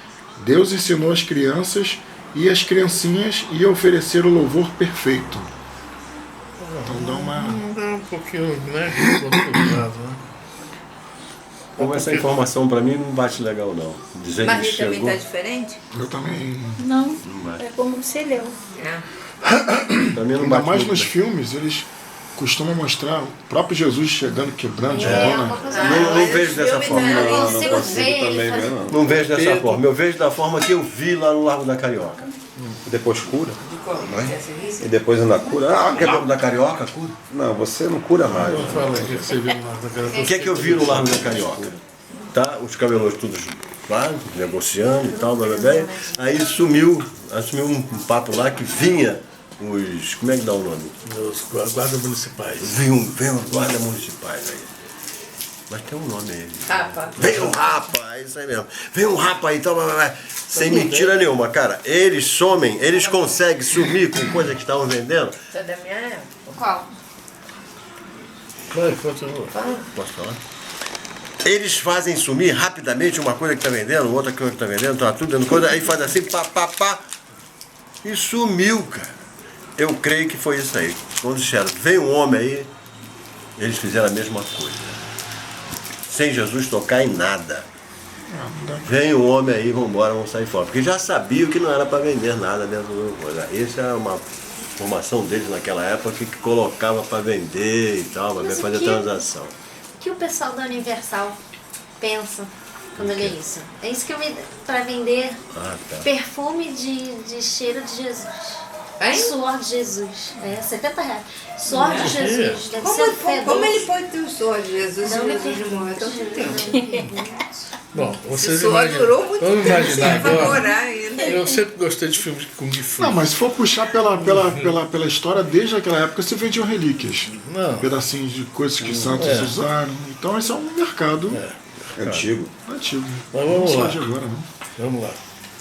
Deus ensinou as crianças e as criancinhas iam oferecer o louvor perfeito? Então dá uma... Um pouquinho, né? Conturbado, né? Como essa informação para mim não bate legal, não. Dizer que Mas também chegou... está diferente? Eu também... Não, bate. é como você leu. Pra mim não Ainda bate mais muito nos bem. filmes, eles costumam mostrar o próprio Jesus chegando, quebrando, Uma né? coisa Não vejo dessa forma. Eu Não, consigo ver ele fazer- não vejo dessa forma. Eu vejo da forma que eu vi lá no Largo da Carioca. Depois cura. Não E depois ainda cura. Ah, O Largo da Carioca, cura. não, você não cura mais. Não fala aí, o que você viu lá naquela O que é que eu vi no Largo da Carioca? Tá? Os camelôs todos lá, negociando e tal, blá, blá, blá. Aí assumiu um papo lá que vinha os... Como é que dá o nome? Os guardas municipais. Vem um guarda municipais aí. Mas tem um nome aí. Rapa. Vem um rapa, é isso aí mesmo. Vem um rapa aí, tal, blá, blá, blá. Sem mentira nenhuma, cara. Eles somem, eles conseguem sumir com coisa que estavam vendendo. Isso é da minha época. Qual? Vai, continua. Posso falar? Eles fazem sumir rapidamente uma coisa que está vendendo, outra coisa que está vendendo, tá tudo dando coisa, aí faz assim, pá, pá, pá, e sumiu, cara. Eu creio que foi isso aí. Quando disseram, vem um homem aí, eles fizeram a mesma coisa. Sem Jesus tocar em nada. Vem um homem aí, vambora, vamos sair fora. Porque já sabiam que não era para vender nada dentro do coisa. Essa era uma formação deles naquela época que colocava para vender e tal, para Mas o fazer que- transação. O que o pessoal da Universal pensa quando lê isso? É isso que eu me... Pra vender Ah, tá. perfume de cheiro de Jesus. Hein? Suor de Jesus. É, R$70. Suor de Jesus. Deve Como, ser como ele pode ter o suor de Jesus se Não, Jesus não morreu há tanto tempo? Bom, Esse vocês suor imaginam. durou muito Vamos tempo imaginar sem agora. evaporar ainda. Eu sempre gostei de filmes de Kung Fu. Não, mas se for puxar pela história, desde aquela época se vendiam relíquias. Não. Pedacinhos de coisas que santos É. usaram. Então esse é um mercado Antigo. antigo. Mas vamos Não só lá. de agora, não. Vamos lá.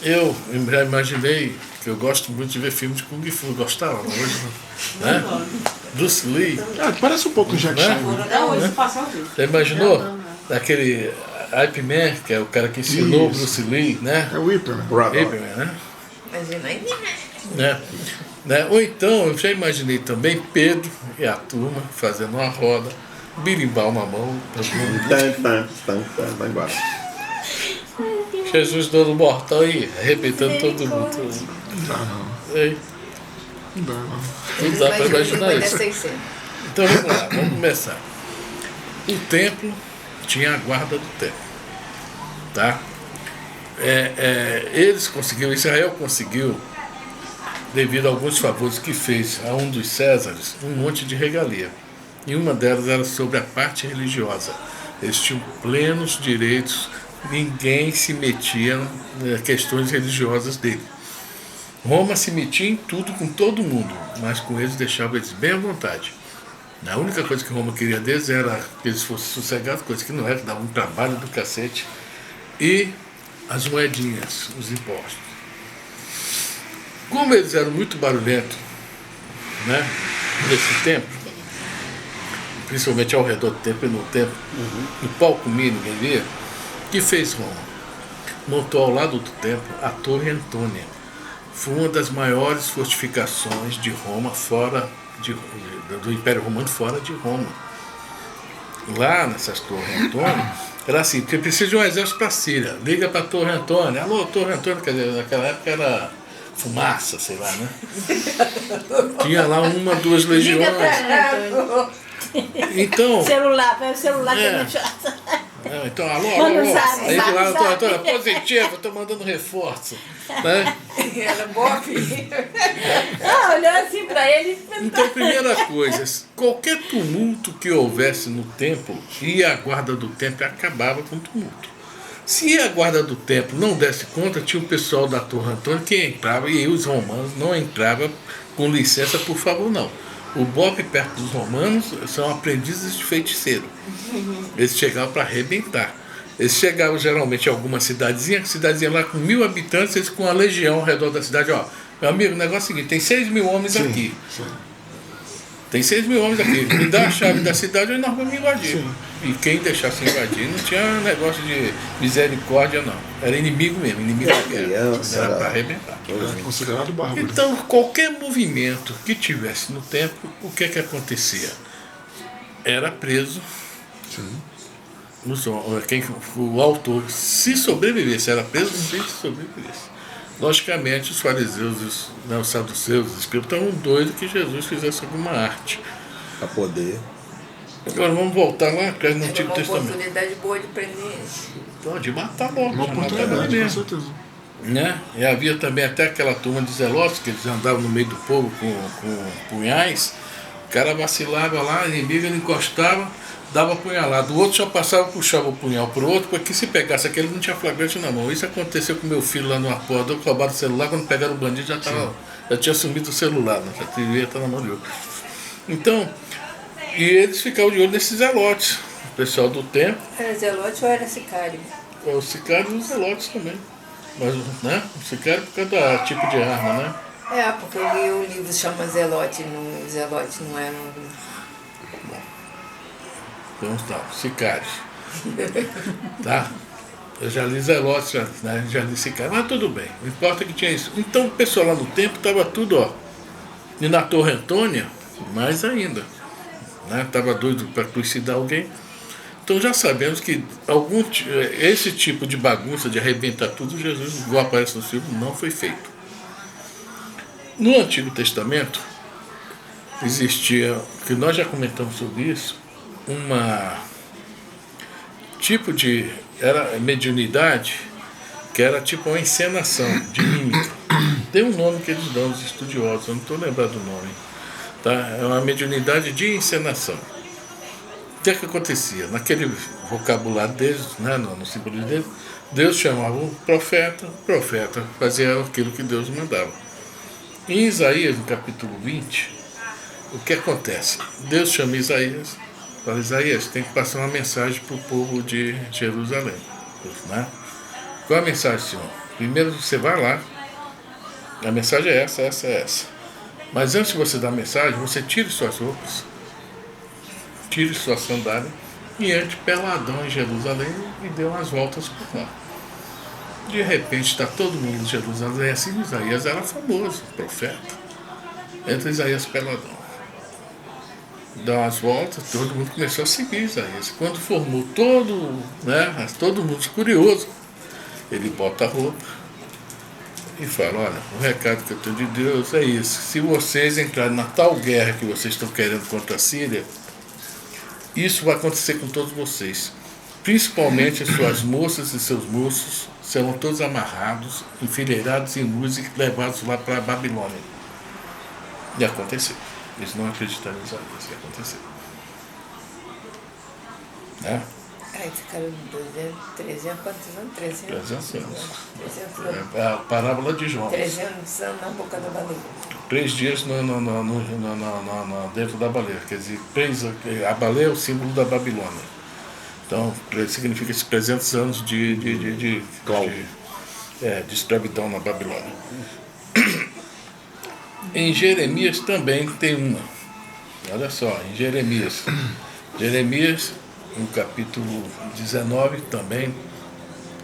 Eu já imaginei que eu gosto muito de ver filmes de Kung Fu. Gostava, não? Hoje não. Né? Bruce Lee. Parece um pouco um Jack Né? Chan. Até hoje, passar o vídeo. Já imaginou? Daquele Ip Man, que é o cara que ensinou o Isso. Bruce Lee, né? É o Whipper, né? Ip Man, né? Imagina aí. Né? Ou então, eu já imaginei também Pedro e a turma fazendo uma roda, birimbau na mão, Vai embora. Jesus dando mortal e arrebentando todo mundo. Não dá, não. Ei, Não dá, não. não dá para imaginar Depois isso. das 600. Então vamos lá, vamos começar. O templo tinha a guarda do templo. Tá? Eles conseguiram, Israel conseguiu, devido a alguns favores que fez a um dos Césares, um monte de regalia. E uma delas era sobre a parte religiosa. Eles tinham plenos direitos, ninguém se metia nas questões religiosas dele. Roma se metia em tudo com todo mundo, mas com eles deixava eles bem à vontade. A única coisa que Roma queria deles era que eles fossem sossegados, coisa que não era, que dava um trabalho do cacete. E as moedinhas, os impostos. Como eles eram muito barulhentos, né, nesse tempo, principalmente ao redor do templo e no templo, no palco mínimo, ninguém via, o que fez Roma? Montou ao lado do templo a Torre Antônia. Foi uma das maiores fortificações de Roma, do Império Romano, fora de Roma. Lá nessas Torres Antônia, era assim, porque precisa de um exército para a Síria. Liga para a Torre Antônia. Alô, Torre Antônia, quer dizer, naquela época era fumaça, sei lá, né? Tinha lá 1, 2 legiões. Então. Celular, vai o celular que não chata. Então, alô. Aí lá, positivo, tô mandando reforço. Né? Era boa filha. Olhando assim para ele. Então, primeira coisa, qualquer tumulto que houvesse no templo, e a guarda do templo acabava com o tumulto. Se a guarda do templo não desse conta, tinha o pessoal da Torre Antônia que entrava, e os romanos não entravam com licença, por favor, não. O bope perto dos romanos são aprendizes de feiticeiro. Eles chegavam para arrebentar. Eles chegavam geralmente em alguma cidadezinha lá com 1000 habitantes, eles com a legião ao redor da cidade. Ó, meu amigo, o negócio é o seguinte, tem 6.000 homens aqui. Sim. Tem 6.000 homens aqui. Me dá a chave da cidade e nós vamos invadir. Sim. E quem deixasse invadir não tinha negócio de misericórdia, não. Era inimigo mesmo, inimigo da guerra. Era para arrebentar. Era considerado bárbaro. Então, qualquer movimento que tivesse no templo, o que acontecia? Era preso. Sim. O autor, se sobrevivesse, era preso se sobrevivesse. Logicamente, os fariseus, os saduceus, os escribas estavam doidos que Jesus fizesse alguma arte. Para poder. Agora vamos voltar lá para o Antigo Testamento. Uma oportunidade boa de prender eles. De matar logo. Uma oportunidade, com certeza. Né? E havia também até aquela turma de zelotes, que eles andavam no meio do povo com punhais. O cara vacilava lá, inimigo, ele encostava, dava punhalada. O outro só passava, puxava o punhal pro outro, porque se pegasse aquele não tinha flagrante na mão. Isso aconteceu com meu filho lá no arpoador, roubaram o celular, quando pegaram o bandido já tinha sumido o celular, né? Já devia estar na mão de outro. Então, e eles ficavam de olho nesses zelotes. O pessoal do templo. Era zelote ou era sicário? Os sicários e os zelotes também. Mas, né? O sicário por causa do tipo de arma, né? É, porque eu li o livro chama Zelote, Zelote não era um... Então tá, sicários. Tá? Eu já li zelotes, já li sicários, mas tudo bem, não importa que tinha isso. Então o pessoal lá no templo estava tudo, ó. E na Torre Antônia, mais ainda. Né? Tava doido para trucidar alguém. Então já sabemos que esse tipo de bagunça, de arrebentar tudo, Jesus, igual aparece no filme, não foi feito. No Antigo Testamento, existia, que nós já comentamos sobre isso, era mediunidade, que era tipo uma encenação de mímica. Tem um nome que eles dão, os estudiosos, eu não estou lembrado do nome. Tá? É uma mediunidade de encenação. O que acontecia? Naquele vocabulário deles, né, no simbolismo deles, Deus chamava o profeta fazia aquilo que Deus mandava. Em Isaías, no capítulo 20, o que acontece? Deus chama Isaías, fala, Isaías, tem que passar uma mensagem para o povo de Jerusalém. Né? Qual é a mensagem, Senhor? Primeiro você vai lá, a mensagem é essa. Mas antes de você dar a mensagem, você tire suas roupas, tire sua sandália e entre peladão em Jerusalém e dê umas voltas por lá. De repente está todo mundo em Jerusalém, assim Isaías era famoso, profeta. Entra Isaías peladão. Dá umas voltas, todo mundo começou a seguir Isaías. Quando formou todo mundo curioso, ele bota a roupa e fala, olha, o recado que eu tenho de Deus é isso. Se vocês entrarem na tal guerra que vocês estão querendo contra a Síria, isso vai acontecer com todos vocês. Principalmente as suas moças e seus moços serão todos amarrados, enfileirados em luz e levados lá para a Babilônia. E aconteceu. Eles não acreditaram em Isaías, e aconteceu. Né? Aí ficaram 300, quantos anos? 300 anos. 300 anos. É a parábola de João. 300 anos na boca da baleia. 3 dias dentro da baleia. Quer dizer, a baleia é o símbolo da Babilônia. Então, significa esses 300 anos de escravidão na Babilônia. Em Jeremias também tem uma. Olha só, em Jeremias, no capítulo 19 também,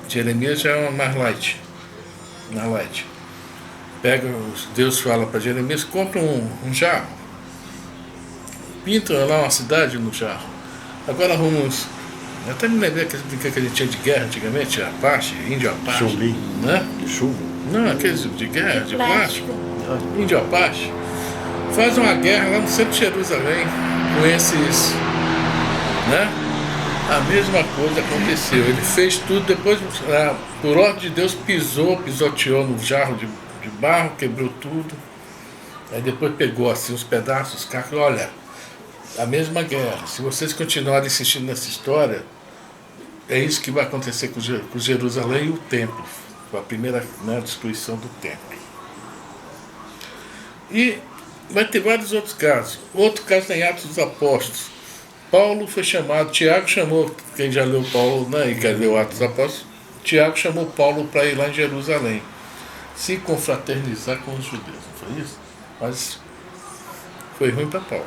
Jeremias já é uma mais light. Deus fala para Jeremias, compra um jarro, pinta lá uma cidade no jarro. Agora arruma uns. Eu até me lembrei que a gente tinha de guerra antigamente, Apache, índio Apache. Chumbim. Né? Chumbo. Não, aqueles de guerra, de plástico. Índio Apache. Faz uma guerra lá no centro de Jerusalém com esses. Né? A mesma coisa aconteceu. Ele fez tudo, depois, por ordem de Deus, pisoteou no jarro de barro, quebrou tudo. Aí depois pegou assim os pedaços, os cacos. Olha, a mesma guerra. Se vocês continuarem insistindo nessa história, é isso que vai acontecer com Jerusalém e o templo. Com a primeira destruição do templo. E vai ter vários outros casos. Outro caso tem Atos dos Apóstolos. Paulo foi chamado, Tiago chamou, quem já leu Paulo, né, e quer ler o Atos dos Apóstolos, Tiago chamou Paulo para ir lá em Jerusalém, se confraternizar com os judeus, não foi isso? Mas foi ruim para Paulo.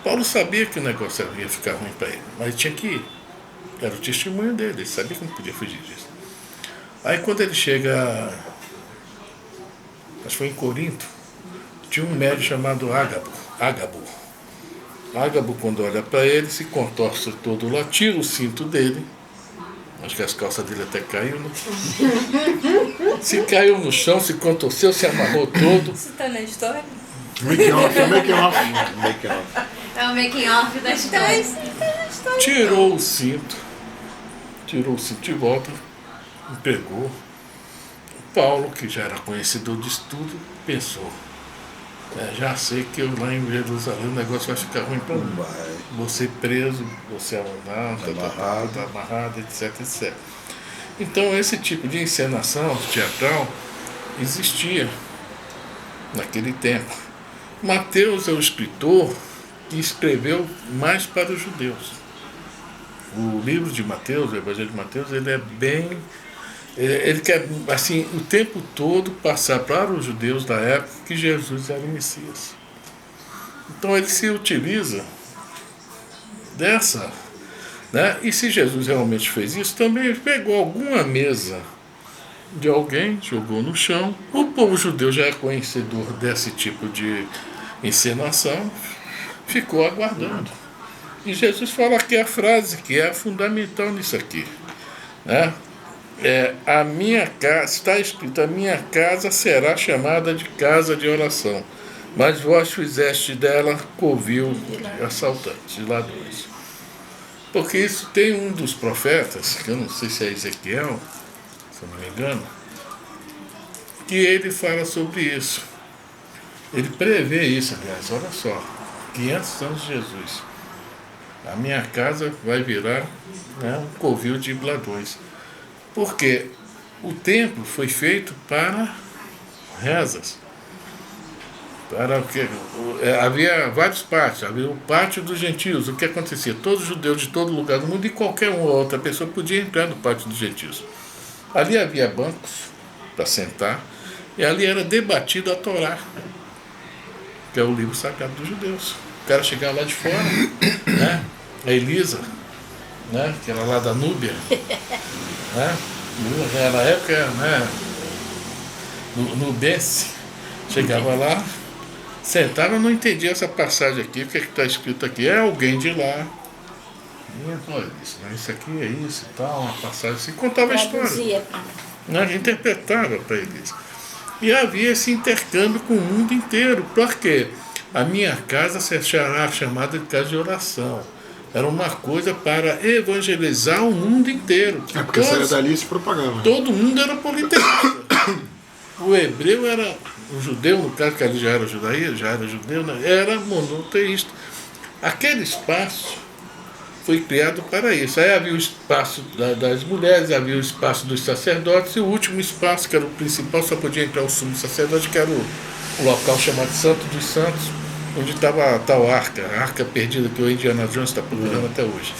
Paulo sabia que o negócio ia ficar ruim para ele, mas tinha que ir. Era o testemunho dele, ele sabia que não podia fugir disso. Aí quando ele chega, acho que foi em Corinto, tinha um médico chamado Ágabo. Ágabo, quando olha para ele, se contorce todo lá, tira o cinto dele. Acho que as calças dele até caíram, né? Se caiu no chão, se contorceu, se amarrou todo. Você está na história? Making off. É o making off da história. Tirou o cinto de volta, pegou. Paulo, que já era conhecedor disso tudo, pensou: já sei que eu lá em Jerusalém o negócio vai ficar ruim para mim. Vou ser preso, vou ser amarrado, etc. Então esse tipo de encenação teatral existia naquele tempo. Mateus é o escritor que escreveu mais para os judeus. O livro de Mateus, o Evangelho de Mateus, ele é bem... Ele quer, assim, o tempo todo passar para os judeus da época que Jesus era o Messias. Então ele se utiliza dessa, né? E se Jesus realmente fez isso, também pegou alguma mesa de alguém, jogou no chão. O povo judeu já é conhecedor desse tipo de encenação, ficou aguardando. E Jesus fala aqui a frase que é fundamental nisso aqui, né? A minha casa, está escrito: a minha casa será chamada de casa de oração, mas vós fizeste dela covil de assaltantes, de ladrões. Porque isso tem um dos profetas, que eu não sei se é Ezequiel, se eu não me engano, que ele fala sobre isso. Ele prevê isso, aliás, olha só, 500 anos de Jesus. A minha casa vai virar, né, um covil de ladrões. Porque o templo foi feito para rezas. Para o que? Havia vários pátios. Havia o pátio dos gentios. O que acontecia? Todos os judeus de todo lugar do mundo e qualquer uma ou outra pessoa podia entrar no pátio dos gentios. Ali havia bancos para sentar e ali era debatido a Torá, que é o livro sagrado dos judeus. O cara chegava lá de fora, né? A Elisa, né? Que era lá da Núbia, né? Na época, né? Nubense, chegava lá, sentava, não entendia essa passagem aqui, o que está escrito aqui? É alguém de lá. Olha isso, né? Isso aqui é isso e tal, uma passagem assim, contava a história. Né? Interpretava para eles. E havia esse intercâmbio com o mundo inteiro. Por quê? A minha casa será chamada de casa de oração. Era uma coisa para evangelizar o mundo inteiro. Porque saia dali e se propagava. Todo mundo era politeísta. O hebreu era... O judeu, no caso, que ali já era judaísmo, já era judeu, né? Era monoteísta. Aquele espaço foi criado para isso. Aí havia o espaço das mulheres, havia o espaço dos sacerdotes, e o último espaço, que era o principal, só podia entrar o sumo sacerdote, que era o local chamado Santo dos Santos, onde estava a tal arca, a arca perdida que o Indiana Jones está procurando até hoje.